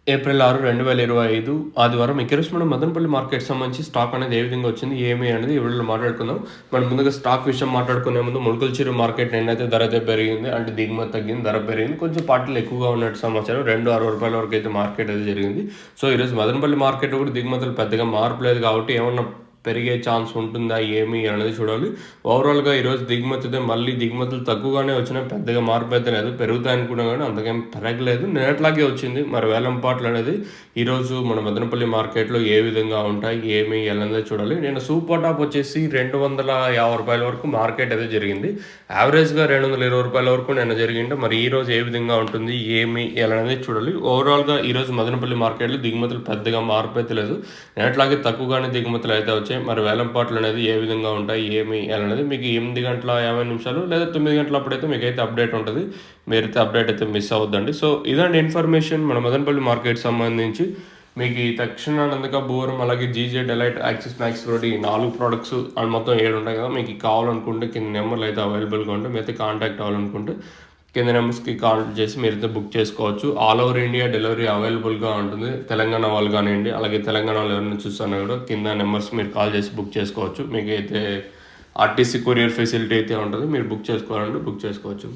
April 6, 2025 ఆదివారం. ఈరోజు మనం మదనపల్లి మార్కెట్‌కి సంబంధించి స్టాక్ అనేది ఏ విధంగా వచ్చింది, ఏమి అనేది ఈ వీడియోలో మాట్లాడుకుందాం. మనం ముందుగా స్టాక్ విషయం మాట్లాడుకునే ముందు ములకల చెరువు మార్కెట్ నిన్నైతే ధర అయితే పెరిగింది. అంటే దిగుమతి తగ్గింది, ధర పెరిగింది. కొంచెం పార్టీలు ఎక్కువగా ఉన్నట్టు సమాచారం. ₹2.60 వరకు అయితే మార్కెట్ అయితే జరిగింది. సో ఈరోజు మదనపల్లి మార్కెట్ కూడా దిగుమతులు పెద్దగా మార్పు లేదు కాబట్టి ఏమన్నా పెరిగే ఛాన్స్ ఉంటుందా ఏమి అనేది చూడాలి. ఓవరాల్‌గా ఈరోజు దిగుమతి మళ్ళీ దిగుమతులు తక్కువగానే వచ్చినా పెద్దగా మార్పు అయితే లేదు. పెరుగుతాయనుకున్నా కానీ అంతకేం పెరగలేదు. నిన్నట్లాగే వచ్చింది. మరి వేలం పాటలు అనేది ఈరోజు మన మదనపల్లి మార్కెట్‌లో ఏ విధంగా ఉంటాయి, ఏమి అనేది చూడాలి. నేను సూపర్ టాప్ వచ్చేసి ₹250 వరకు మార్కెట్ అయితే జరిగింది. యావరేజ్‌గా ₹220 వరకు నిన్న జరిగింటే మరి ఈరోజు ఏ విధంగా ఉంటుంది, ఏమి అనేది చూడాలి. ఓవరాల్‌గా ఈరోజు మదనపల్లి మార్కెట్‌లో దిగుమతులు పెద్దగా మార్పు అయితే లేదు. నిన్నట్లాగే తక్కువగానే దిగుమతులు అయితే వచ్చాయి. మరి వేలం పాటలు అనేది ఏ విధంగా ఉంటాయి, ఏమి అనేది మీకు 8:50 లేదా 9 అప్పుడైతే మీకైతే అప్డేట్ ఉంటుంది. మీరైతే అప్డేట్ అయితే మిస్ అవ్వద్దండి. సో ఇదండి ఇన్ఫర్మేషన్ మన మదనపల్లి మార్కెట్ సంబంధించి. మీకు ఈ తక్షణ నందిక బోరం అలాగే GJ Delight axis max road ఈ 4 ప్రొడక్ట్స్ అండ్ మొత్తం 7 ఉంటాయి కదా. మీకు కావాలనుకుంటే కింద నెంబర్లు అయితే అవైలబుల్గా ఉంటాయి. మీరైతే కాంటాక్ట్ అవ్వాలనుకుంటే కింద నెంబర్స్కి కాల్ చేసి మీరైతే బుక్ చేసుకోవచ్చు. ఆల్ ఓవర్ ఇండియా డెలివరీ అవైలబుల్గా ఉంటుంది. తెలంగాణ వాళ్ళు కానివ్వండి, అలాగే తెలంగాణలో ఎవరైనా చూస్తున్నా కూడా కింద నెంబర్స్ మీరు కాల్ చేసి బుక్ చేసుకోవచ్చు. మీకు అయితే ఆర్టీసీ కొరియర్ ఫెసిలిటీ అయితే ఉంటుంది. మీరు బుక్ చేసుకోవాలంటే బుక్ చేసుకోవచ్చు.